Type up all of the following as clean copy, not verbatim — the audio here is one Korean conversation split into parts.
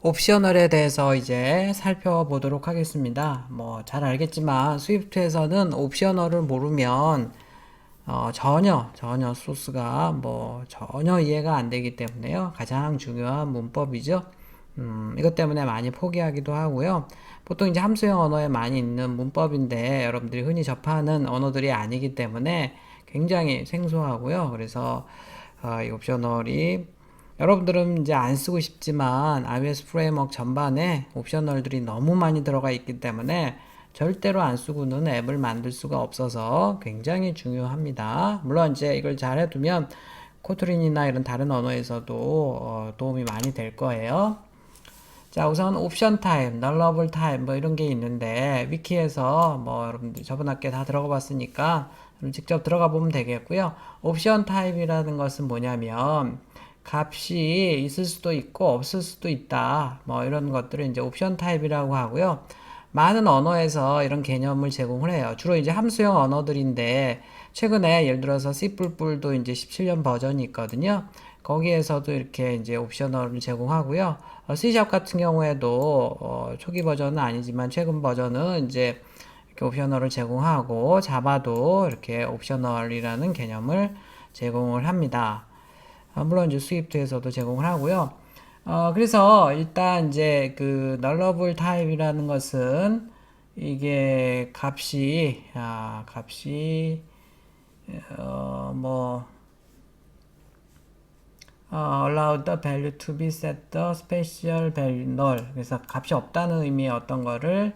옵셔널에 대해서 이제 살펴보도록 하겠습니다. 뭐 잘 알겠지만 스위프트에서는 옵셔널을 모르면 전혀 소스가 뭐 전혀 이해가 안 되기 때문에요. 가장 중요한 문법이죠. 이것 때문에 많이 포기하기도 하고요. 보통 이제 함수형 언어에 많이 있는 문법인데 여러분들이 흔히 접하는 언어들이 아니기 때문에 굉장히 생소하고요. 그래서 이 옵셔널이 여러분들은 이제 안 쓰고 싶지만 iOS 프레임워크 전반에 옵셔널들이 너무 많이 들어가 있기 때문에 절대로 안 쓰고는 앱을 만들 수가 없어서 굉장히 중요합니다. 물론 이제 이걸 잘 해두면 코트린이나 이런 다른 언어에서도 도움이 많이 될 거예요. 자, 우선 옵션 타입, 널러블 타입 뭐 이런 게 있는데 위키에서 뭐 여러분들 저번 학기에 다 들어가 봤으니까 직접 들어가 보면 되겠고요. 옵션 타입이라는 것은 뭐냐면 값이 있을 수도 있고 없을 수도 있다. 뭐 이런 것들을 이제 옵션 타입이라고 하고요. 많은 언어에서 이런 개념을 제공을 해요. 주로 이제 함수형 언어들인데 최근에 예를 들어서 C++도 이제 17년 버전이 있거든요. 거기에서도 이렇게 이제 옵셔널을 제공하고요. C# 같은 경우에도 초기 버전은 아니지만 최근 버전은 이제 이렇게 옵셔널을 제공하고 자바도 이렇게 옵셔널이라는 개념을 제공을 합니다. 물론 이제 스위프트에서도 제공을 하고요. 그래서 일단 이제 그 nullable type이라는 것은 이게 값이 뭐 allow the value to be set the special value null. 그래서 값이 없다는 의미의 어떤 거를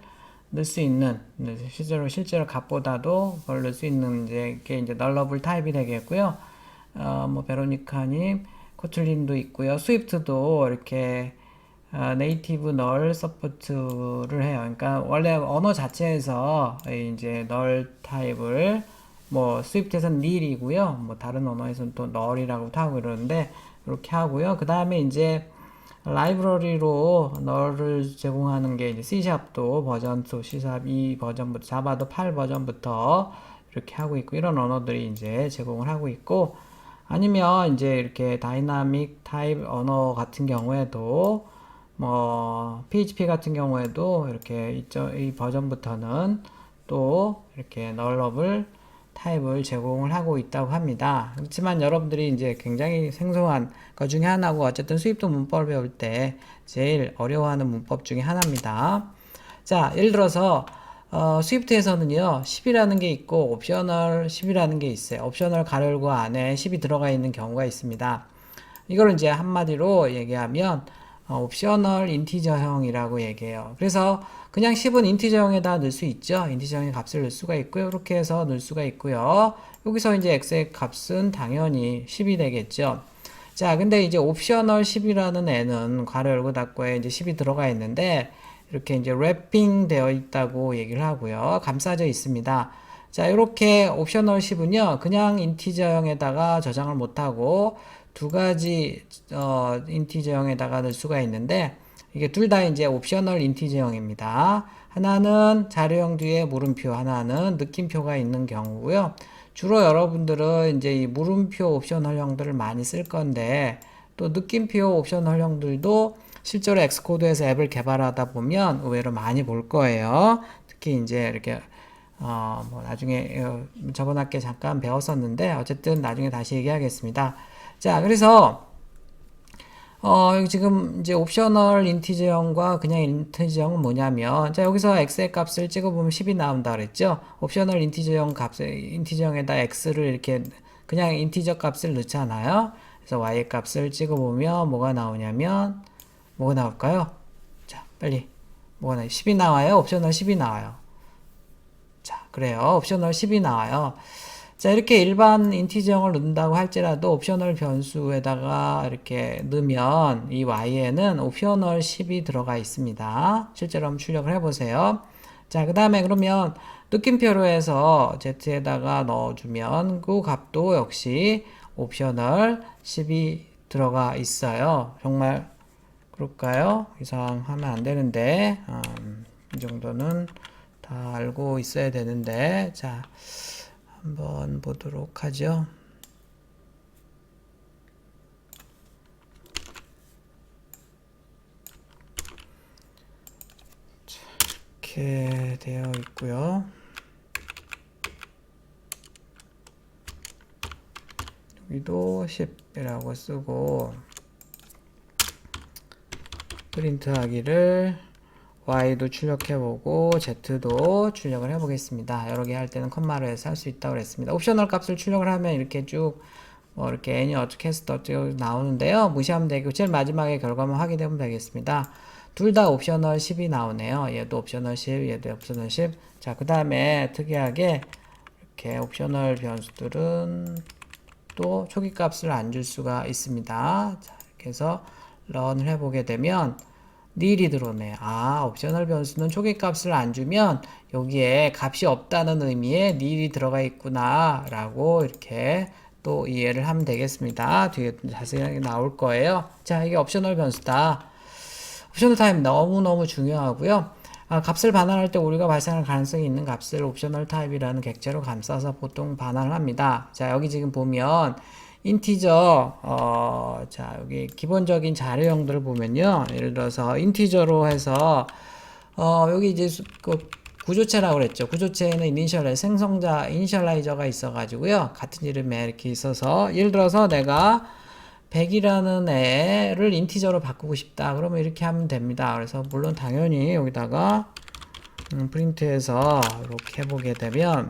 넣을 수 있는, 실제로 값보다도 그걸 넣을 수 있는 이게 이제 nullable type이 되겠고요. 뭐 베로니카님, 코틀린도 있고요. 스위프트도 이렇게 네이티브 널 서포트를 해요. 그러니까 원래 언어 자체에서 이제 널 타입을 뭐 스위프트에서는 nil이고요. 뭐 다른 언어에서는 또 널이라고도 하고 이러는데 이렇게 하고요. 그 다음에 이제 라이브러리로 널을 제공하는 게 이제 C샵도 버전 2, C샵 2 버전부터 자바도 8 버전부터 이렇게 하고 있고 이런 언어들이 이제 제공을 하고 있고 아니면 이제 이렇게 다이나믹 타입 언어 같은 경우에도 뭐 PHP 같은 경우에도 이렇게 이 버전부터는 또 이렇게 널러블 타입을 제공을 하고 있다고 합니다. 그렇지만 여러분들이 이제 굉장히 생소한 것 중에 하나고 어쨌든 수입도 문법을 배울 때 제일 어려워하는 문법 중에 하나입니다. 자, 예를 들어서 스위프트에서는요 10이라는 게 있고 옵셔널 10이라는 게 있어요. 옵셔널 가로 열고 안에 10이 들어가 있는 경우가 있습니다. 이걸 이제 한마디로 얘기하면 옵셔널 인티저형이라고 얘기해요. 그래서 그냥 10은 인티저형에다 넣을 수 있죠. 인티저형의 값을 넣을 수가 있고요. 이렇게 해서 넣을 수가 있고요. 여기서 이제 x의 값은 당연히 10이 되겠죠. 자, 근데 이제 옵셔널 10이라는 애는 괄호 열고 닫고에 이제 10이 들어가 있는데 이렇게 이제 랩핑 되어 있다고 얘기를 하고요. 감싸져 있습니다. 자, 이렇게 옵셔널 10은요, 그냥 인티저형에다가 저장을 못하고 두 가지 인티저형에다가 넣을 수가 있는데 이게 둘 다 이제 옵셔널 인티저형입니다. 하나는 자료형 뒤에 물음표, 하나는 느낌표가 있는 경우고요. 주로 여러분들은 이제 이 물음표 옵셔널형들을 많이 쓸 건데 또 느낌표 옵셔널형들도 실제로 엑스코드에서 앱을 개발하다 보면 의외로 많이 볼 거예요. 특히 이제 이렇게 뭐 나중에 저번 학기에 잠깐 배웠었는데 어쨌든 나중에 다시 얘기하겠습니다. 자, 그래서 여기 지금 이제 옵셔널 인티저형과 그냥 인티저형은 뭐냐면 자, 여기서 x의 값을 찍어보면 10이 나온다 그랬죠. 옵셔널 인티저형 값을 인티저형에다 x를 이렇게 그냥 인티저 값을 넣잖아요. 그래서 y의 값을 찍어보면 뭐가 나오냐면 뭐가 나올까요? 자, 빨리 뭐가 나요? 10이 나와요? 옵셔널 10이 나와요? 자, 그래요. 옵셔널 10이 나와요. 자, 이렇게 일반 인티저형을 넣는다고 할지라도 옵셔널 변수에다가 이렇게 넣으면 이 y에는 옵셔널 10이 들어가 있습니다. 실제로 한번 출력을 해보세요. 자, 그 다음에 그러면 느낌표로 해서 z에다가 넣어주면 그 값도 역시 옵셔널 10이 들어가 있어요. 정말 그럴까요? 이상하면 안 되는데 이 정도는 다 알고 있어야 되는데 자, 한번 보도록 하죠. 이렇게 되어 있고요. 여기도 10이라고 쓰고 프린트하기를 Y도 출력해보고 Z도 출력을 해보겠습니다. 여러 개 할 때는 컴마로 해서 할 수 있다고 그랬습니다. 옵셔널 값을 출력을 하면 이렇게 쭉 이렇게 N이 어떻게 해서 어떻게 나오는데요. 무시하면 되고 제일 마지막에 결과만 확인하면 되겠습니다. 둘 다 옵셔널 10이 나오네요. 얘도 옵셔널 10, 얘도 옵셔널 10. 자, 그 다음에 특이하게 이렇게 옵셔널 변수들은 또 초기 값을 안 줄 수가 있습니다. 자, 이렇게 해서 런을 해보게 되면 nil이 들어오네. 아, 옵셔널 변수는 초기 값을 안 주면 여기에 값이 없다는 의미의 nil이 들어가 있구나 라고 이렇게 또 이해를 하면 되겠습니다. 뒤에 자세하게 나올 거예요. 자, 이게 옵셔널 변수다. 옵셔널 타입 너무너무 중요하고요. 값을 반환할 때 오류가 발생할 가능성이 있는 값을 옵셔널 타입이라는 객체로 감싸서 보통 반환을 합니다. 자, 여기 지금 보면 인티저, 자, 여기 기본적인 자료형들을 보면요. 예를 들어서 인티저로 해서, 여기 이제 그 구조체라고 그랬죠. 구조체에는 이니셜라이저가 있어가지고요. 같은 이름에 이렇게 있어서, 예를 들어서 내가 100이라는 애를 인티저로 바꾸고 싶다. 그러면 이렇게 하면 됩니다. 그래서 물론 당연히 여기다가 프린트해서 이렇게 해보게 되면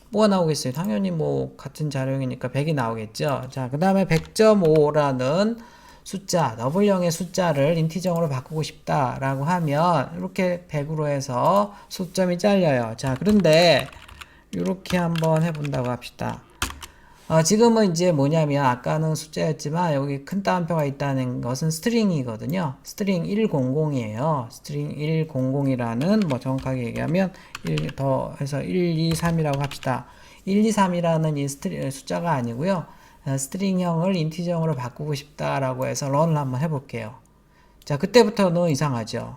뭐가 나오겠어요? 당연히 뭐 같은 자료이니까 100이 나오겠죠. 자, 그 다음에 100.5라는 숫자, 더블형의 숫자를 인티저로 바꾸고 싶다라고 하면 이렇게 100으로 해서 소점이 잘려요. 자, 그런데 이렇게 한번 해본다고 합시다. 지금은 이제 뭐냐면 아까는 숫자였지만 여기 큰 따옴표가 있다는 것은 스트링이거든요. 스트링 100이에요. 스트링 100이라는 뭐 정확하게 얘기하면 1 더 해서 1, 2, 3이라고 합시다. 1, 2, 3이라는 이 숫자가 아니고요. 스트링형을 인티저로 바꾸고 싶다라고 해서 런을 한번 해볼게요. 자, 그때부터는 이상하죠.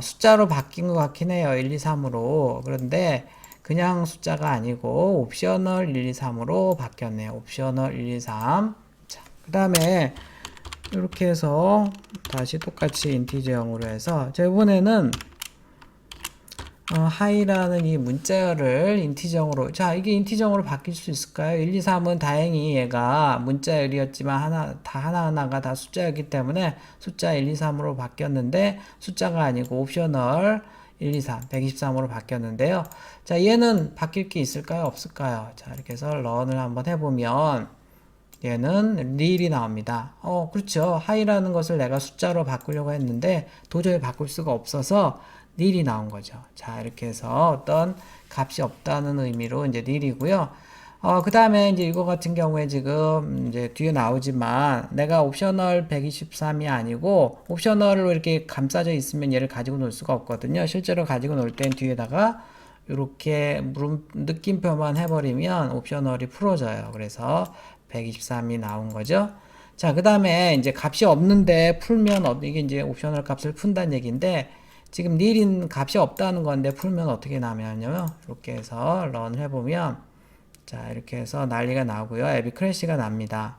숫자로 바뀐 것 같긴 해요. 1, 2, 3으로. 그런데 그냥 숫자가 아니고 옵셔널 1, 2, 3으로 바뀌었네요. 옵셔널 1, 2, 3. 자, 그 다음에 이렇게 해서 다시 똑같이 인티저형으로 해서 자, 이번에는 하이라는 이 문자열을 인티저형으로 자, 이게 인티저형으로 바뀔 수 있을까요? 1, 2, 3은 다행히 얘가 문자열이었지만 하나하나가 다 숫자였기 때문에 숫자 1, 2, 3으로 바뀌었는데 숫자가 아니고 옵셔널 1, 2, 3, 123으로 바뀌었는데요. 자, 얘는 바뀔 게 있을까요? 없을까요? 자, 이렇게 해서 런을 한번 해보면 얘는 nil이 나옵니다. 그렇죠. high라는 것을 내가 숫자로 바꾸려고 했는데 도저히 바꿀 수가 없어서 nil이 나온 거죠. 자, 이렇게 해서 어떤 값이 없다는 의미로 이제 nil이고요. 그 다음에 이제 이거 같은 경우에 지금 이제 뒤에 나오지만 내가 옵셔널 123이 아니고 옵셔널로 이렇게 감싸져 있으면 얘를 가지고 놀 수가 없거든요. 실제로 가지고 놀 땐 뒤에다가 이렇게 느낌표만 해버리면 옵셔널이 풀어져요. 그래서 123이 나온 거죠. 자, 그 다음에 이제 값이 없는데 풀면 이게 이제 옵셔널 값을 푼다는 얘기인데 지금 nil인 값이 없다는 건데 풀면 어떻게 나면요. 이렇게 해서 런 해보면 자, 이렇게 해서 난리가 나고요. 앱이 크래시가 납니다.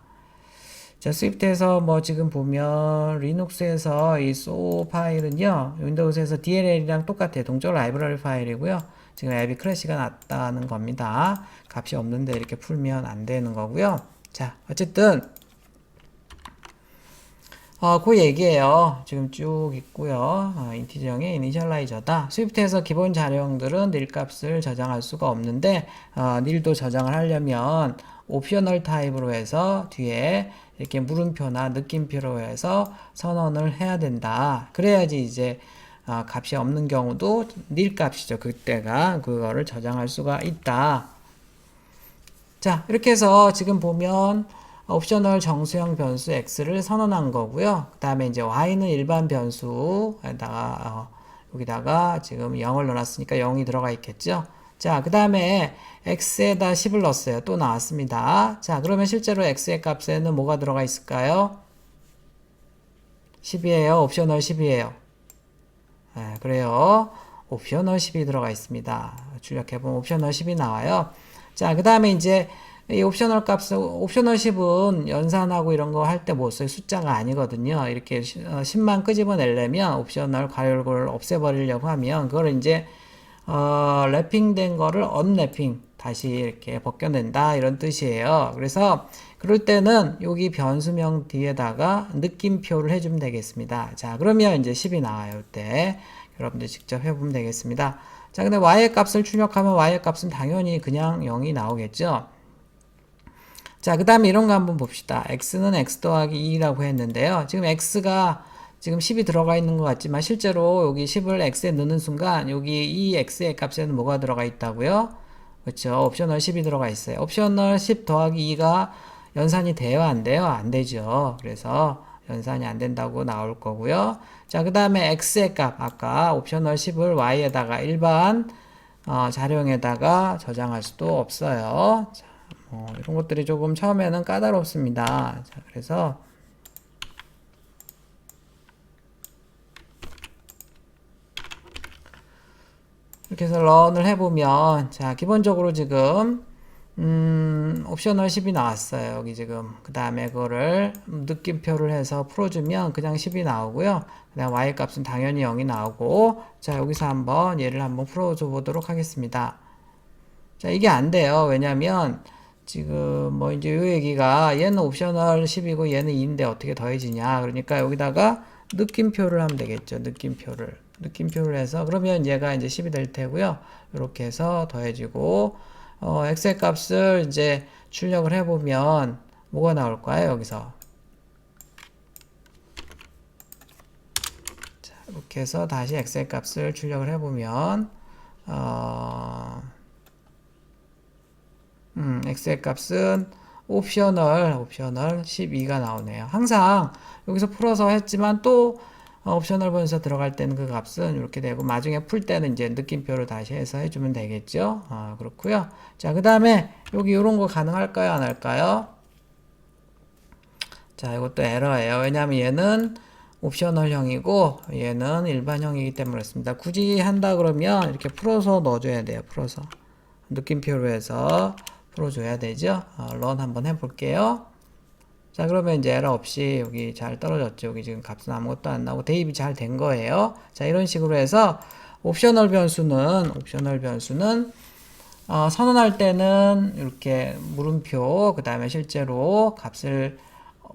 자, 스위프트에서 뭐 지금 보면 리눅스에서 이 so 파일은요. 윈도우즈에서 DLL이랑 똑같아요. 동적 라이브러리 파일이고요. 지금 앱이 크래시가 났다는 겁니다. 값이 없는데 이렇게 풀면 안 되는 거고요. 자, 어쨌든 그 얘기예요. 지금 쭉 있고요. 인티저형의 이니셜라이저다. 스위프트에서 기본 자료형들은 nil 값을 저장할 수가 없는데 nil도 저장을 하려면 옵셔널 타입으로 해서 뒤에 이렇게 물음표나 느낌표로 해서 선언을 해야 된다. 그래야지 이제 값이 없는 경우도 nil 값이죠. 그때가 그거를 저장할 수가 있다. 자, 이렇게 해서 지금 보면 옵셔널 정수형 변수 x를 선언한 거고요. 그 다음에 이제 y는 일반 변수에다가 여기다가 지금 0을 넣어놨으니까 0이 들어가 있겠죠. 자, 그 다음에 x에다 10을 넣었어요. 또 나왔습니다. 자, 그러면 실제로 x의 값에는 뭐가 들어가 있을까요? 10이에요. 옵셔널 10이에요. 네, 그래요. 옵셔널 10이 들어가 있습니다. 출력해보면 옵셔널 10이 나와요. 자, 그 다음에 이제 이 옵셔널 값은, 옵셔널 10은 연산하고 이런 거 할 때 못 써요. 숫자가 아니거든요. 이렇게 10만 끄집어내려면 옵셔널 괄호를 없애버리려고 하면 그걸 이제 랩핑된 거를 언랩핑 다시 이렇게 벗겨낸다 이런 뜻이에요. 그래서 그럴 때는 여기 변수명 뒤에다가 느낌표를 해주면 되겠습니다. 자, 그러면 이제 10이 나와요. 이때 여러분들 직접 해보면 되겠습니다. 자, 근데 y의 값을 출력하면 y의 값은 당연히 그냥 0이 나오겠죠. 자, 그 다음에 이런 거 한번 봅시다. x는 x 더하기 2라고 했는데요. 지금 x가 지금 10이 들어가 있는 것 같지만 실제로 여기 10을 x에 넣는 순간 여기 이 x의 값에는 뭐가 들어가 있다고요? 그렇죠. 옵셔널 10이 들어가 있어요. 옵셔널 10 더하기 2가 연산이 돼요? 안 돼요? 안 되죠. 그래서 연산이 안 된다고 나올 거고요. 자, 그 다음에 x의 값 아까 옵셔널 10을 y에다가 일반 자료형에다가 저장할 수도 없어요. 자, 이런 것들이 조금 처음에는 까다롭습니다. 자, 그래서 이렇게 해서 런을 해보면 자, 기본적으로 지금 옵셔널 10이 나왔어요. 여기 지금 그 다음에 그거를 느낌표를 해서 풀어주면 그냥 10이 나오고요. 그 다음 y 값은 당연히 0이 나오고 자, 여기서 한번 얘를 한번 풀어줘 보도록 하겠습니다. 자, 이게 안 돼요. 왜냐면 지금 뭐 이제 요 얘기가 얘는 옵셔널 10이고 얘는 2인데 어떻게 더해지냐. 그러니까 여기다가 느낌표를 하면 되겠죠. 느낌표를 해서 그러면 얘가 이제 10이 될 테고요. 이렇게 해서 더해지고 x의 값을 이제 출력을 해보면 뭐가 나올까요? 여기서 자, 이렇게 해서 다시 x의 값을 출력을 해보면 x의 값은 옵셔널 12가 나오네요. 항상 여기서 풀어서 했지만 또 옵셔널 변수에 들어갈 때는 그 값은 이렇게 되고 나중에 풀 때는 이제 느낌표를 다시 해서 해주면 되겠죠. 그렇고요. 자, 그 다음에 여기 이런 거 가능할까요? 안 할까요? 자, 이것도 에러예요. 왜냐하면 얘는 옵셔널형이고 얘는 일반형이기 때문에 그렇습니다. 굳이 한다 그러면 이렇게 풀어서 넣어줘야 돼요. 풀어서 느낌표로 해서 풀어줘야 되죠. 런 한번 해볼게요. 자, 그러면 이제 에러 없이 여기 잘 떨어졌죠. 여기 지금 값은 아무것도 안 나오고 대입이 잘 된 거예요. 자, 이런 식으로 해서 옵셔널 변수는 선언할 때는 이렇게 물음표, 그 다음에 실제로 값을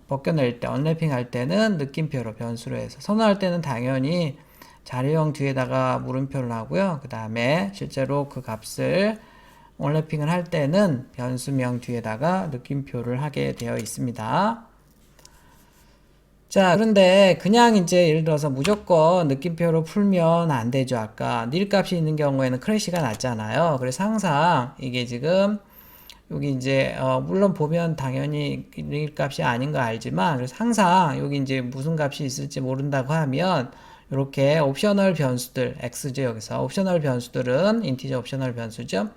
벗겨낼 때, 언랩핑 할 때는 느낌표로 변수로 해서 선언할 때는 당연히 자료형 뒤에다가 물음표를 하고요. 그 다음에 실제로 그 값을 언랩핑을 할 때는 변수명 뒤에다가 느낌표를 하게 되어 있습니다. 자, 그런데 그냥 이제 예를 들어서 무조건 느낌표로 풀면 안 되죠. 아까 nil 값이 있는 경우에는 크래시가 났잖아요. 그래서 항상 이게 지금 여기 이제 물론 보면 당연히 nil 값이 아닌 거 알지만 그래서 항상 여기 이제 무슨 값이 있을지 모른다고 하면 이렇게 옵셔널 변수들 x죠. 여기서 옵셔널 변수들은 인티저 옵셔널 변수죠.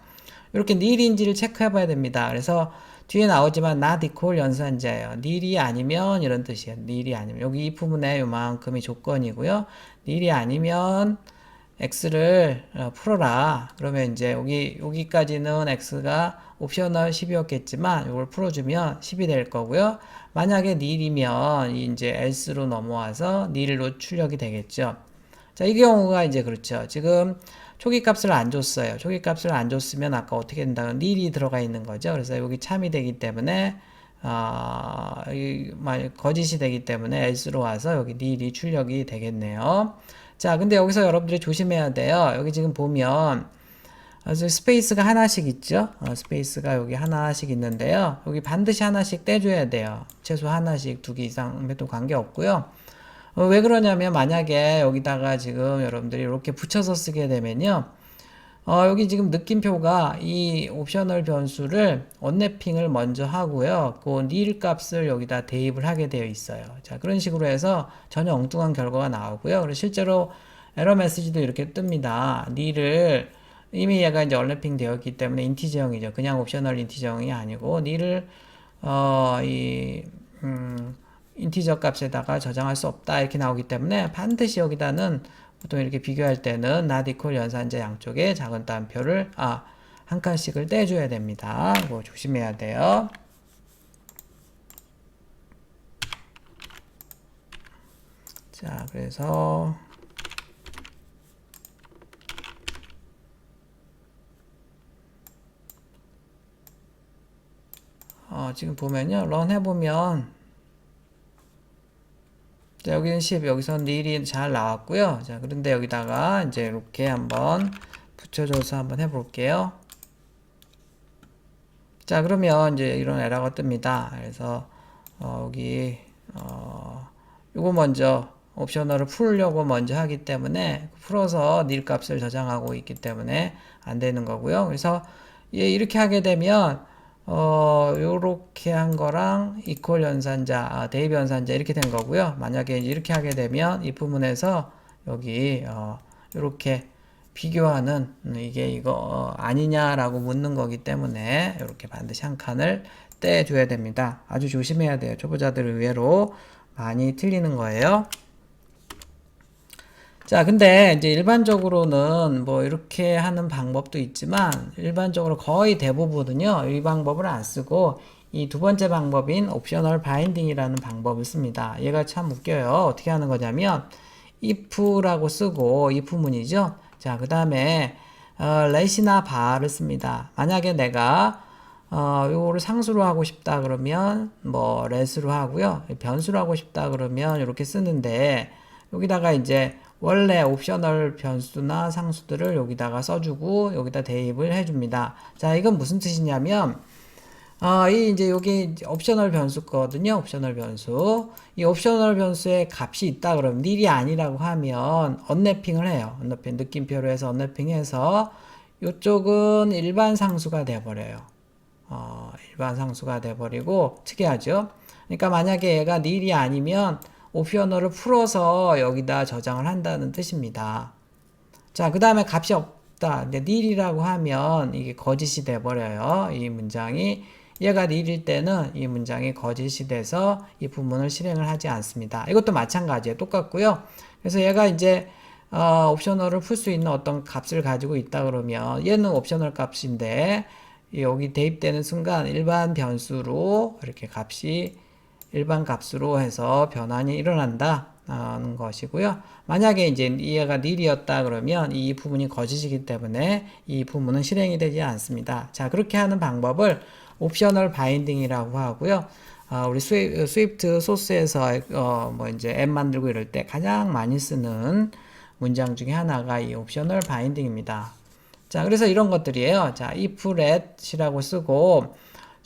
이렇게 nil인지를 체크해 봐야 됩니다. 그래서 뒤에 나오지만 not equal 연산자예요. nil이 아니면 이런 뜻이에요. nil이 아니면 여기 이 부분에 요만큼이 조건이고요. nil이 아니면 x를 풀어라. 그러면 이제 여기까지는 x가 옵셔널 10이었겠지만 이걸 풀어주면 10이 될 거고요. 만약에 nil이면 이제 else로 넘어와서 nil로 출력이 되겠죠. 자, 이 경우가 이제 그렇죠. 지금 초기 값을 안 줬어요. 초기 값을 안 줬으면 아까 어떻게 된다면 nil이 들어가 있는 거죠. 그래서 여기 참이 되기 때문에 거짓이 되기 때문에 else로 와서 여기 nil이 출력이 되겠네요. 자, 근데 여기서 여러분들이 조심해야 돼요. 여기 지금 보면 스페이스가 하나씩 있죠. 스페이스가 여기 하나씩 있는데요. 여기 반드시 하나씩 떼줘야 돼요. 최소 하나씩 2개 이상 해도 관계없고요. 왜 그러냐면 만약에 여기다가 지금 여러분들이 이렇게 붙여서 쓰게 되면요. 여기 지금 느낌표가 이 옵셔널 변수를 언랩핑을 먼저 하고요. 그 nil 값을 여기다 대입을 하게 되어 있어요. 자, 그런 식으로 해서 전혀 엉뚱한 결과가 나오고요. 그리고 실제로 에러 메시지도 이렇게 뜹니다. nil을 이미 얘가 이제 언랩핑 되었기 때문에 인티저형이죠. 그냥 옵셔널 인티저형이 아니고 nil을 인티저 값에다가 저장할 수 없다 이렇게 나오기 때문에 반드시 여기다는 보통 이렇게 비교할 때는 not equal 연산자 양쪽에 작은 따옴표를 한 칸씩을 떼줘야 됩니다. 이거 조심해야 돼요. 자, 그래서 지금 보면요, 런 해보면 자, 여기는 10, 여기서 닐이 잘 나왔고요. 자, 그런데 여기다가 이제 이렇게 한번 붙여줘서 한번 해볼게요. 자, 그러면 이제 이런 에러가 뜹니다. 그래서 여기 요거 먼저 옵셔널을 풀려고 먼저 하기 때문에 풀어서 닐 값을 저장하고 있기 때문에 안 되는 거고요. 그래서 이렇게 하게 되면 요렇게 한 거랑 이퀄 연산자, 대입 연산자 이렇게 된 거고요. 만약에 이렇게 하게 되면 이 부분에서 여기 요렇게 비교하는 이게 이거 아니냐라고 묻는 거기 때문에 이렇게 반드시 한 칸을 떼줘야 됩니다. 아주 조심해야 돼요. 초보자들 의외로 많이 틀리는 거예요. 자, 근데 이제 일반적으로는 뭐 이렇게 하는 방법도 있지만 일반적으로 거의 대부분은요, 이 방법을 안 쓰고 이 두 번째 방법인 옵셔널 바인딩이라는 방법을 씁니다. 얘가 참 웃겨요. 어떻게 하는 거냐면 if라고 쓰고 if 문이죠. 자, 그 다음에 let이나 bar를 씁니다. 만약에 내가 요거를 상수로 하고 싶다 그러면 뭐 let으로 하고요. 변수로 하고 싶다 그러면 이렇게 쓰는데 여기다가 이제 원래 옵셔널 변수나 상수들을 여기다가 써주고 여기다 대입을 해줍니다. 자, 이건 무슨 뜻이냐면 이 이제 여기 옵셔널 변수거든요. 옵셔널 변수. 이 옵셔널 변수에 값이 있다 그러면 닐이 아니라고 하면 언랩핑을 해요. 언랩핑 느낌표로 해서 언랩핑해서 이쪽은 일반 상수가 돼 버려요. 일반 상수가 돼 버리고 특이하죠. 그러니까 만약에 얘가 닐이 아니면 옵셔널을 풀어서 여기다 저장을 한다는 뜻입니다. 자, 그 다음에 값이 없다. 이제 닐이라고 하면 이게 거짓이 돼 버려요. 이 문장이 얘가 닐일 때는 이 문장이 거짓이 돼서 이 부분을 실행을 하지 않습니다. 이것도 마찬가지예요. 똑같고요. 그래서 얘가 이제 옵셔널을 풀 수 있는 어떤 값을 가지고 있다 그러면 얘는 옵셔널 값인데 여기 대입되는 순간 일반 변수로 이렇게 값이 일반 값으로 해서 변환이 일어난다 는 것이고요. 만약에 이제 얘가 닐이었다 그러면 이 부분이 거짓이기 때문에 이 부분은 실행이 되지 않습니다. 자, 그렇게 하는 방법을 옵셔널 바인딩이라고 하고요. 우리 스위프트 소스에서 뭐 이제 앱 만들고 이럴 때 가장 많이 쓰는 문장 중에 하나가 이 옵셔널 바인딩입니다. 자, 그래서 이런 것들이에요. 자, if let이라고 쓰고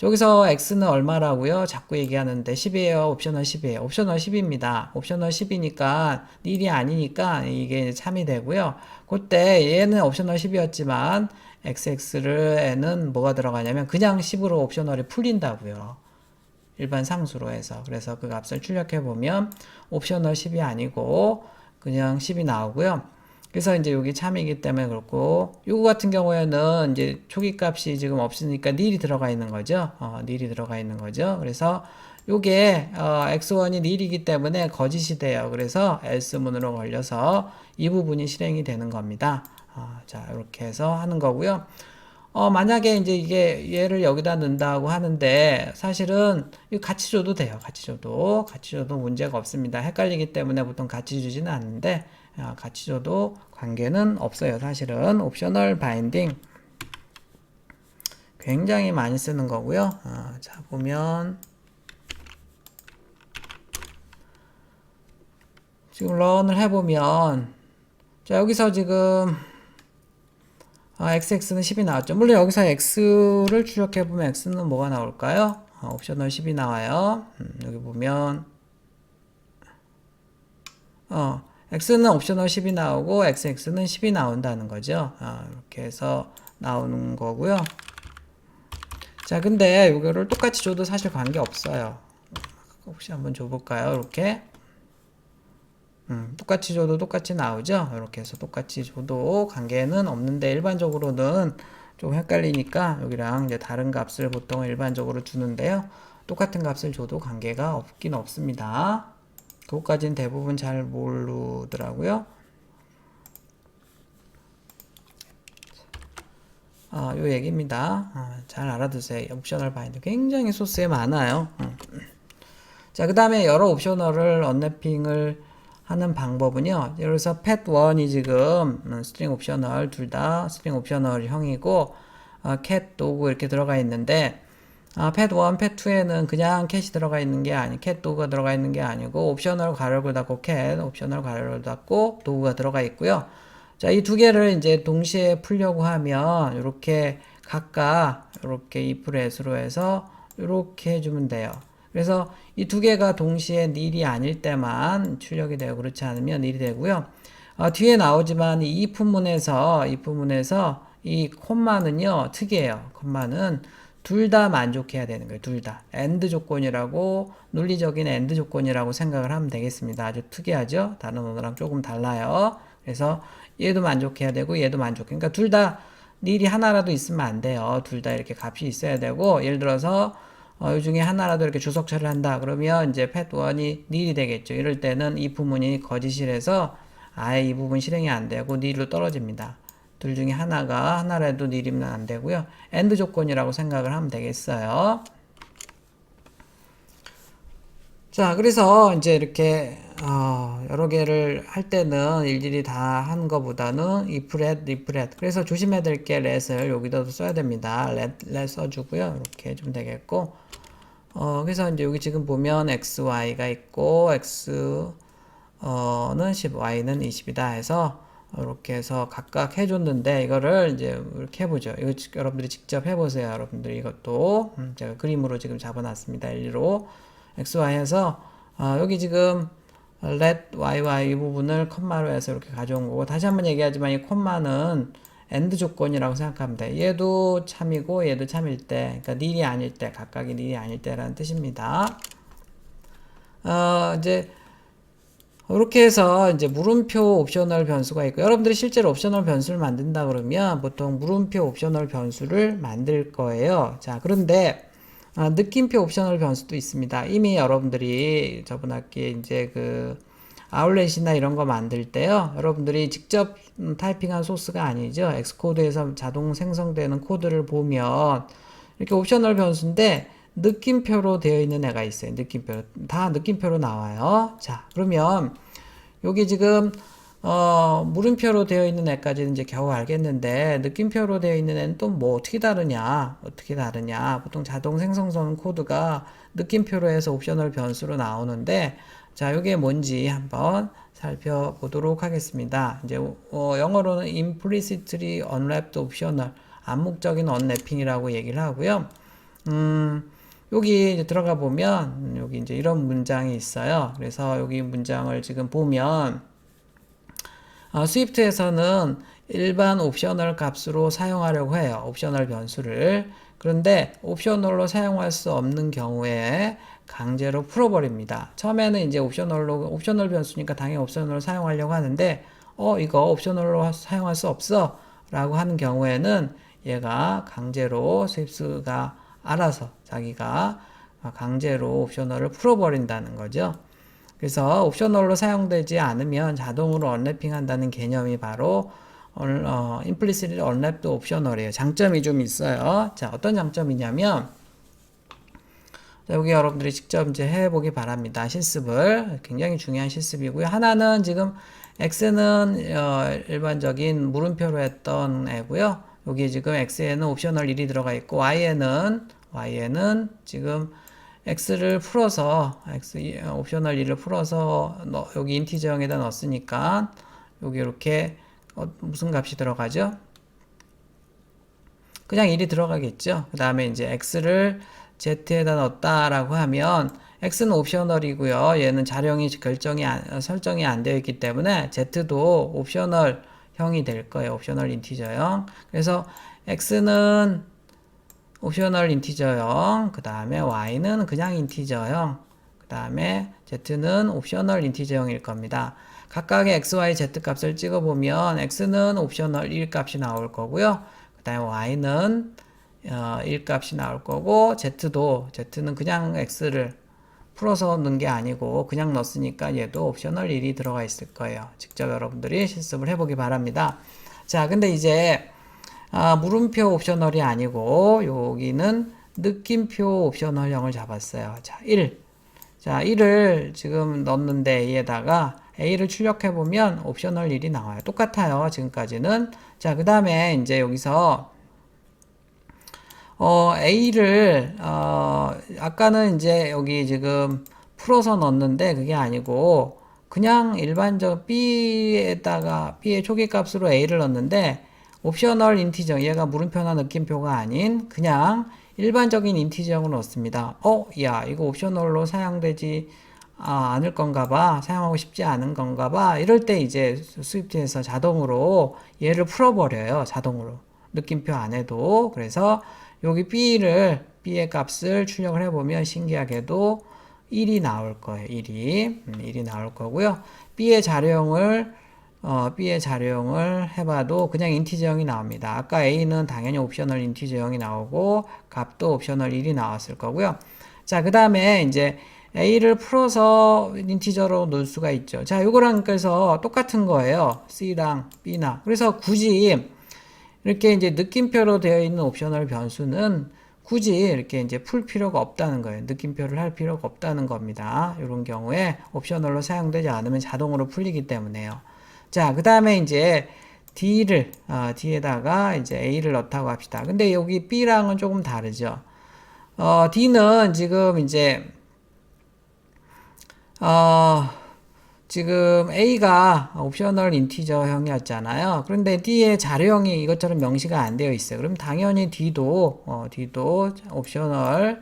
여기서 x는 얼마라고요? 자꾸 얘기하는데 10이에요. 옵셔널 10이에요. 옵셔널 10입니다. 옵셔널 10이니까 닐이 아니니까 이게 참이 되고요. 그때 얘는 옵셔널 10이었지만 xx에는 뭐가 들어가냐면 그냥 10으로 옵셔널이 풀린다고요. 일반 상수로 해서. 그래서 그 값을 출력해 보면 옵셔널 10이 아니고 그냥 10이 나오고요. 그래서 이제 여기 참이기 때문에 그렇고 요거 같은 경우에는 이제 초기 값이 지금 없으니까 닐이 들어가 있는 거죠. 닐이 들어가 있는 거죠. 그래서 요게 x1이 닐이기 때문에 거짓이 돼요. 그래서 else 문으로 걸려서 이 부분이 실행이 되는 겁니다. 자, 이렇게 해서 하는 거고요. 만약에 이제 이게 얘를 여기다 넣는다고 하는데 사실은 이거 같이 줘도 돼요. 같이 줘도 문제가 없습니다. 헷갈리기 때문에 보통 같이 주지는 않는데 같이 줘도 관계는 없어요. 사실은 옵셔널 바인딩 굉장히 많이 쓰는 거고요. 자, 보면 지금 런을 해보면 자, 여기서 지금 xx는 10이 나왔죠. 물론 여기서 x를 출력해보면 x는 뭐가 나올까요? 옵셔널 10이 나와요. 여기 보면 x는 옵셔널 10이 나오고 xx는 10이 나온다는 거죠. 이렇게 해서 나오는 거고요. 자, 근데 이거를 똑같이 줘도 사실 관계 없어요. 혹시 한번 줘볼까요? 이렇게 똑같이 줘도 똑같이 나오죠. 이렇게 해서 똑같이 줘도 관계는 없는데 일반적으로는 좀 헷갈리니까 여기랑 이제 다른 값을 보통 일반적으로 주는데요. 똑같은 값을 줘도 관계가 없긴 없습니다. 그것까지는 대부분 잘 모르더라고요. 요 얘기입니다. 잘 알아두세요. 옵셔널 바인드 굉장히 소스에 많아요. 자, 그 다음에 여러 옵셔널을 언랩핑을 하는 방법은요. 예를 들어서 pet1이 지금 스트링 옵셔널 둘 다 스트링 옵셔널 형이고 cat, dog 이렇게 들어가 있는데 pet1, pet2에는 그냥 cat이 들어가 있는 게 아니, cat, dog가 들어가 있는 게 아니고 옵셔널 괄호를 닫고 cat, 옵셔널 괄호를 닫고 dog가 들어가 있고요. 자, 이 두 개를 이제 동시에 풀려고 하면 이렇게 각각 이렇게 if let으로 해서 이렇게 해주면 돼요. 그래서 이 두 개가 동시에 nil이 아닐 때만 출력이 되고 그렇지 않으면 nil이 되고요. 뒤에 나오지만 이 if문에서 이 콤마는요 특이해요. 콤마는 둘 다 만족해야 되는 거예요. 둘 다. AND 조건이라고 논리적인 AND 조건이라고 생각을 하면 되겠습니다. 아주 특이하죠? 다른 언어랑 조금 달라요. 그래서 얘도 만족해야 되고 얘도 만족. 그러니까 둘 다 nil이 하나라도 있으면 안 돼요. 둘 다 이렇게 값이 있어야 되고 예를 들어서 이 중에 하나라도 이렇게 주석 처리를 한다. 그러면 이제 pet1이 nil이 되겠죠. 이럴 때는 이 부분이 거짓이라서 아예 이 부분 실행이 안 되고 nil로 떨어집니다. 둘 중에 하나라도 nil이면 안 되고요. AND 조건이라고 생각을 하면 되겠어요. 자, 그래서 이제 이렇게 여러 개를 할 때는 일일이 다 하는 것보다는 if let. 그래서 조심해야 될 게 let을 여기다도 써야 됩니다. let 써주고요. 이렇게 해주면 되겠고. 그래서 이제 여기 지금 보면 x, y가 있고 x는 10, y는 20이다 해서 이렇게 해서 각각 해줬는데 이거를 이제 이렇게 해보죠. 이거 여러분들이 직접 해보세요. 여러분들이 이것도 제가 그림으로 지금 잡아놨습니다. 일리로 x, y 해서 여기 지금 let y 이 부분을 콤마로 해서 이렇게 가져온 거고 다시 한번 얘기하지만 이 콤마는 AND 조건이라고 생각하면 돼. 얘도 참이고 얘도 참일 때, 그러니까 nil이 아닐 때, 각각이 nil이 아닐 때라는 뜻입니다. 이제 이렇게 해서 이제 물음표 옵셔널 변수가 있고 여러분들이 실제로 옵셔널 변수를 만든다 그러면 보통 물음표 옵셔널 변수를 만들 거예요. 자, 그런데 느낌표 옵셔널 변수도 있습니다. 이미 여러분들이 저번 학기에 이제 그 아울렛이나 이런 거 만들 때요. 여러분들이 직접 타이핑한 소스가 아니죠. 엑스코드에서 자동 생성되는 코드를 보면 이렇게 옵셔널 변수인데 느낌표로 되어 있는 애가 있어요. 느낌표. 다 느낌표로 나와요. 자, 그러면 여기 지금 물음표로 되어 있는 애까지는 이제 겨우 알겠는데 느낌표로 되어 있는 애는 또 뭐 어떻게 다르냐? 보통 자동 생성성 코드가 느낌표로 해서 옵셔널 변수로 나오는데 자, 이게 뭔지 한번 살펴보도록 하겠습니다. 이제 영어로는 implicitly unwrapped optional, 암묵적인 언랩핑이라고 얘기를 하고요. 여기 이제 들어가 보면 여기 이제 이런 문장이 있어요. 그래서 여기 문장을 지금 보면 스위프트에서는 일반 옵셔널 값으로 사용하려고 해요. 옵셔널 변수를. 그런데 옵셔널로 사용할 수 없는 경우에 강제로 풀어버립니다. 처음에는 이제 옵셔널 변수니까 당연히 옵셔널로 사용하려고 하는데 이거 옵셔널로 사용할 수 없어 라고 하는 경우에는 얘가 강제로 스위프트가 알아서 자기가 강제로 옵셔널을 풀어버린다는 거죠. 그래서 옵셔널로 사용되지 않으면 자동으로 언랩핑 한다는 개념이 바로 implicitly unwrapped optional이에요. 장점이 좀 있어요. 자, 어떤 장점이냐면 자, 여기 여러분들이 직접 이제 해보기 바랍니다. 실습을. 굉장히 중요한 실습이고요. 하나는 지금 x는 일반적인 물음표로 했던 애고요. 여기 지금 x에는 옵셔널 1이 들어가 있고 y에는 지금 x를 풀어서 옵셔널 1을 풀어서 여기 인티저형에다 넣었으니까 여기 이렇게 무슨 값이 들어가죠? 그냥 1이 들어가겠죠. 그 다음에 이제 x를 z에다 넣었다라고 하면 x는 옵셔널이고요. 얘는 자령이 설정이 안 되어 있기 때문에 z도 옵셔널형이 될 거예요. 옵셔널 인티저형. 그래서 x는 옵셔널 인티저형, 그 다음에 y는 그냥 인티저형, 그 다음에 z는 옵셔널 인티저형일 겁니다. 각각의 x, y, z 값을 찍어보면 x는 옵셔널 1 값이 나올 거고요. 그 다음에 y는 1 값이 나올 거고 z는 그냥 x를 풀어서 넣은 게 아니고 그냥 넣었으니까 얘도 옵셔널 1이 들어가 있을 거예요. 직접 여러분들이 실습을 해보기 바랍니다. 자, 근데 이제 물음표 옵셔널이 아니고 여기는 느낌표 옵셔널형을 잡았어요. 자, 1. 자, 1을 지금 넣었는데 A에다가 A를 출력해보면 옵셔널 1이 나와요. 똑같아요. 지금까지는. 자, 그 다음에 이제 여기서 A를 아까는 이제 여기 지금 풀어서 넣었는데 그게 아니고 그냥 일반적 B에다가 B의 초기값으로 A를 넣었는데 옵셔널 인티저, 얘가 물음표나 느낌표가 아닌 그냥 일반적인 인티저형으로 넣습니다. 야, 이거 옵셔널로 사용되지 않을 건가 봐. 사용하고 싶지 않은 건가 봐. 이럴 때 이제 스위프트에서 자동으로 얘를 풀어버려요. 자동으로. 느낌표 안 해도. 그래서 여기 B의 값을 출력을 해보면 신기하게도 1이 나올 거예요. 1이 나올 거고요. B의 자료형을 해봐도 그냥 인티저형이 나옵니다. 아까 A는 당연히 옵셔널 인티저형이 나오고 값도 옵셔널 1이 나왔을 거고요. 자, 그 다음에 이제 A를 풀어서 인티저로 넣을 수가 있죠. 자, 요거랑 그래서 똑같은 거예요. C랑 B나. 그래서 굳이 이렇게 이제 느낌표로 되어 있는 옵셔널 변수는 굳이 이렇게 이제 풀 필요가 없다는 거예요. 느낌표를 할 필요가 없다는 겁니다. 이런 경우에 옵셔널로 사용되지 않으면 자동으로 풀리기 때문에요. 자, 그 다음에 이제 D에다가 이제 A를 넣다고 합시다. 근데 여기 B랑은 조금 다르죠. D는 지금 이제, 지금 A가 옵셔널 인티저형이었잖아요. 그런데 D의 자료형이 이것처럼 명시가 안 되어 있어요. 그럼 당연히 D도 옵셔널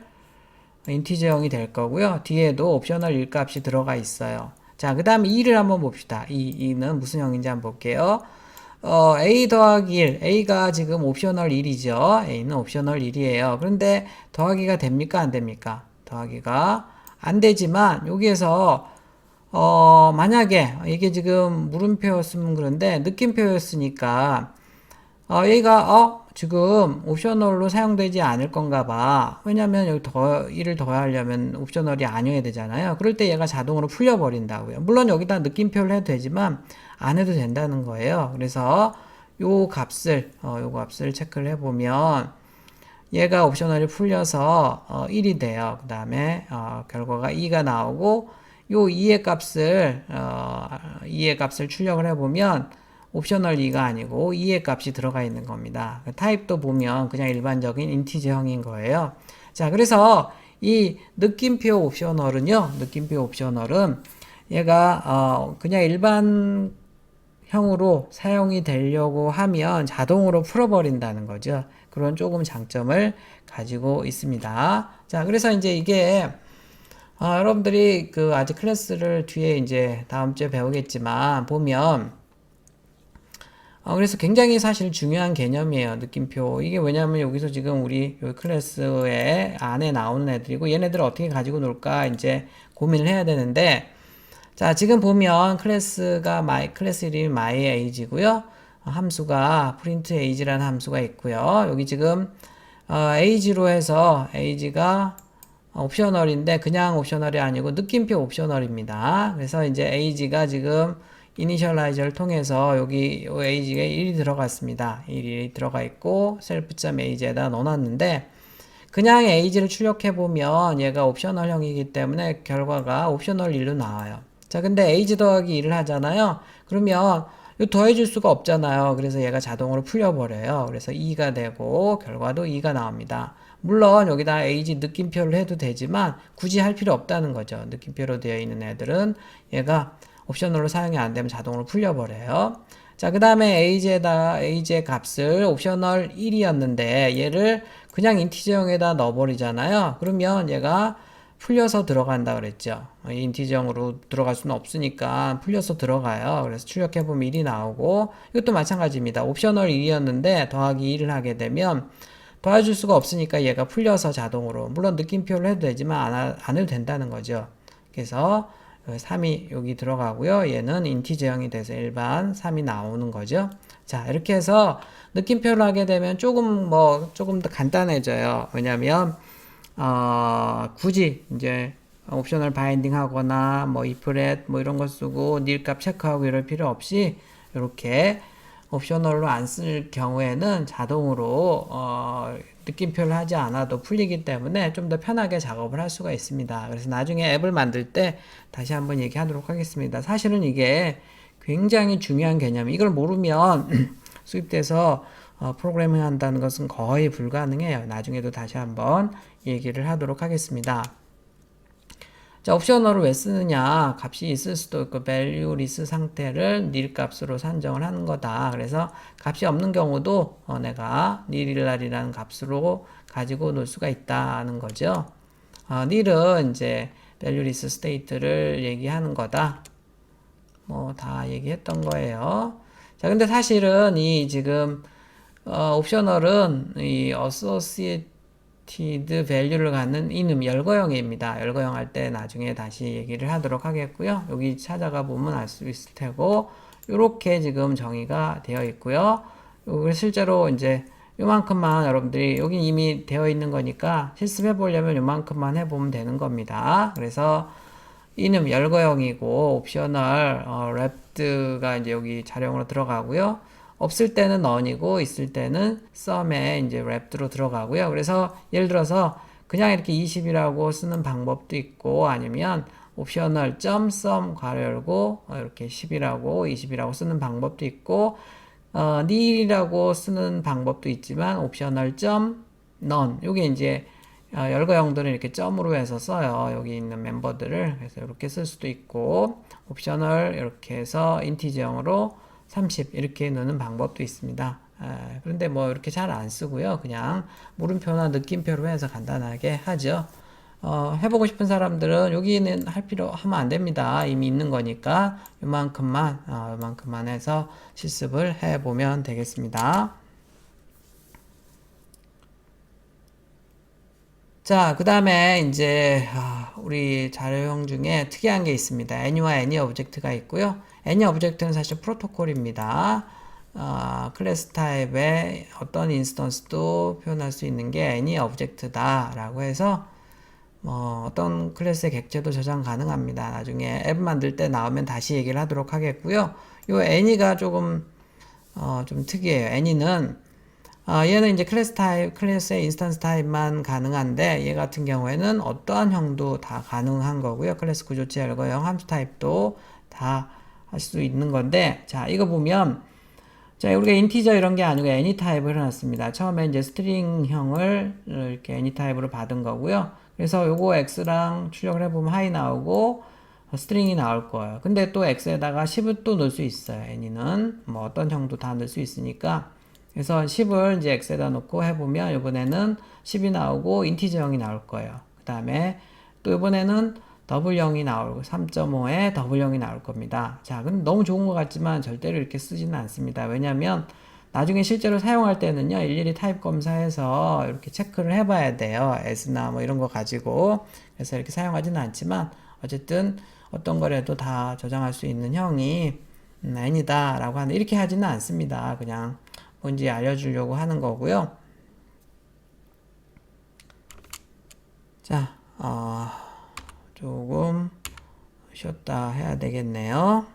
인티저형이 될 거고요. D에도 옵셔널 1값이 들어가 있어요. 자, 그 다음에 2를 한번 봅시다. 2는 무슨 형인지 한번 볼게요. A 더하기 1. A가 지금 옵셔널 1이죠. A는 옵셔널 1이에요. 그런데 더하기가 됩니까? 안 됩니까? 더하기가 안 되지만, 여기에서, 만약에, 이게 지금 물음표였으면 그런데, 느낌표였으니까, 얘가, 지금 옵셔널로 사용되지 않을 건가 봐. 왜냐면 여기 1을 더하려면 옵셔널이 아니어야 되잖아요. 그럴 때 얘가 자동으로 풀려버린다고요. 물론 여기다 느낌표를 해도 되지만 안 해도 된다는 거예요. 그래서 요 값을 체크를 해보면 얘가 옵셔널이 풀려서 1이 돼요. 그 다음에 결과가 2가 나오고 요 2의 값을 출력을 해보면 옵셔널 2가 아니고 2의 값이 들어가 있는 겁니다. 타입도 보면 그냥 일반적인 인티저형인 거예요. 자, 그래서 이 느낌표 옵셔널은 얘가 그냥 일반형으로 사용이 되려고 하면 자동으로 풀어버린다는 거죠. 그런 조금 장점을 가지고 있습니다. 자, 그래서 이제 이게 여러분들이 아직 클래스를 뒤에 이제 다음 주에 배우겠지만 보면 그래서 굉장히 사실 중요한 개념이에요. 느낌표. 이게 왜냐면 여기서 지금 우리 여기 클래스에 안에 나오는 애들이고 얘네들을 어떻게 가지고 놀까 이제 고민을 해야 되는데 자, 지금 보면 클래스 이름이 myAge고요. 함수가 printAge라는 함수가 있고요. 여기 지금 age로 해서 age가 옵셔널인데 그냥 옵셔널이 아니고 느낌표 옵셔널입니다. 그래서 이제 age가 지금 이니셜라이저를 통해서 여기 age가 1이 들어갔습니다. 1이 들어가 있고 self.age에다 넣어놨는데 그냥 age를 출력해보면 얘가 옵셔널형이기 때문에 결과가 옵셔널 1로 나와요. 자, 근데 age 더하기 1을 하잖아요. 그러면 이거 더해줄 수가 없잖아요. 그래서 얘가 자동으로 풀려버려요. 그래서 2가 되고 결과도 2가 나옵니다. 물론 여기다 age 느낌표를 해도 되지만 굳이 할 필요 없다는 거죠. 느낌표로 되어 있는 애들은 얘가 옵셔널로 사용이 안 되면 자동으로 풀려버려요. 자, 그 다음에 age의 값을 옵셔널 1이었는데 얘를 그냥 인티저형에다 넣어버리잖아요. 그러면 얘가 풀려서 들어간다 그랬죠. 인티저형으로 들어갈 수는 없으니까 풀려서 들어가요. 그래서 출력해보면 1이 나오고 이것도 마찬가지입니다. 옵셔널 1이었는데 더하기 1을 하게 되면 더해줄 수가 없으니까 얘가 풀려서 자동으로 물론 느낌표를 해도 되지만 안 해도 된다는 거죠. 그래서 3이 여기 들어가고요. 얘는 인티저형이 돼서 일반 3이 나오는 거죠. 자, 이렇게 해서 느낌표를 하게 되면 조금 더 간단해져요. 왜냐면 굳이 이제 옵셔널 바인딩 하거나 iflet 이런 거 쓰고 nil 값 체크하고 이럴 필요 없이 이렇게 옵셔널로 안 쓸 경우에는 자동으로 느낌표를 하지 않아도 풀리기 때문에 좀 더 편하게 작업을 할 수가 있습니다. 그래서 나중에 앱을 만들 때 다시 한번 얘기하도록 하겠습니다. 사실은 이게 굉장히 중요한 개념이 이걸 모르면 수입돼서 프로그래밍 한다는 것은 거의 불가능해요. 나중에도 다시 한번 얘기를 하도록 하겠습니다. 자, 옵셔널을 왜 쓰느냐? 값이 있을 수도 있고 value list 상태를 nil 값으로 산정을 하는 거다. 그래서 값이 없는 경우도 내가 nil이라는 값으로 가지고 놀 수가 있다는 거죠. nil은 이제 value list state를 얘기하는 거다. 뭐 다 얘기했던 거예요. 자, 근데 사실은 이 지금 옵셔널은 이 associated value를 갖는 이놈 열거형입니다. 열거형 할 때 나중에 다시 얘기를 하도록 하겠고요. 여기 찾아가 보면 알 수 있을 테고 이렇게 지금 정의가 되어 있고요. 이걸 실제로 이제 요만큼만 여러분들이 여기 이미 되어 있는 거니까 실습해 보려면 요만큼만 해보면 되는 겁니다. 그래서 이놈 열거형이고 옵셔널 wrapped가 이제 여기 자령으로 들어가고요. 없을 때는 none이고 있을 때는 some에 이제 wrapped로 들어가고요. 그래서 예를 들어서 그냥 이렇게 20이라고 쓰는 방법도 있고 아니면 옵셔널 .sum 괄호 열고 이렇게 10이라고 20이라고 쓰는 방법도 있고 nil이라고 쓰는 방법도 있지만 옵셔널 .none 요게 이제 열거형들은 이렇게 점으로 해서 써요. 여기 있는 멤버들을. 그래서 이렇게 쓸 수도 있고, 옵셔널 이렇게 해서 인티저형으로 30 이렇게 넣는 방법도 있습니다. 그런데 뭐 이렇게 잘 안 쓰고요. 그냥 물음표나 느낌표로 해서 간단하게 하죠. 해보고 싶은 사람들은 여기는 할 필요 하면 안 됩니다. 이미 있는 거니까 요만큼만 해서 실습을 해보면 되겠습니다. 자, 그 다음에 이제 우리 자료형 중에 특이한 게 있습니다. any와 any 오브젝트가 있고요. any 오브젝트는 사실 프로토콜입니다. 클래스 타입의 어떤 인스턴스도 표현할 수 있는 게 any 오브젝트다 라고 해서 어떤 클래스의 객체도 저장 가능합니다. 나중에 앱 만들 때 나오면 다시 얘기를 하도록 하겠고요. 이 any가 조금 좀 특이해요. any는 얘는 이제 클래스의 인스턴스 타입만 가능한데, 얘 같은 경우에는 어떠한 형도 다 가능한 거고요. 클래스 구조체 열거형 함수 타입도 다 할 수 있는 건데, 자, 이거 보면, 자, 우리가 인티저 이런 게 아니고 any 타입을 해놨습니다. 처음에 이제 스트링형을 이렇게 any 타입으로 받은 거고요. 그래서 요거 x랑 출력을 해보면 하이 나오고, 스트링이 나올 거예요. 근데 또 x에다가 10을 또 넣을 수 있어요. any는. 뭐 어떤 형도 다 넣을 수 있으니까. 그래서 10을 이제 x에다 놓고 해보면 이번에는 10이 나오고 인티저형이 나올 거예요. 그 다음에 또 이번에는 더블형이 나오고 3.5에 더블형이 나올 겁니다. 자, 근데 너무 좋은 것 같지만 절대로 이렇게 쓰지는 않습니다. 왜냐면 나중에 실제로 사용할 때는요, 일일이 타입 검사해서 이렇게 체크를 해봐야 돼요. as나 뭐 이런 거 가지고. 그래서 이렇게 사용하지는 않지만 어쨌든 어떤 거라도 다 저장할 수 있는 형이 n이다 라고 하는, 이렇게 하지는 않습니다. 그냥 뭔지 알려주려고 하는 거고요. 자, 조금 쉬었다 해야 되겠네요.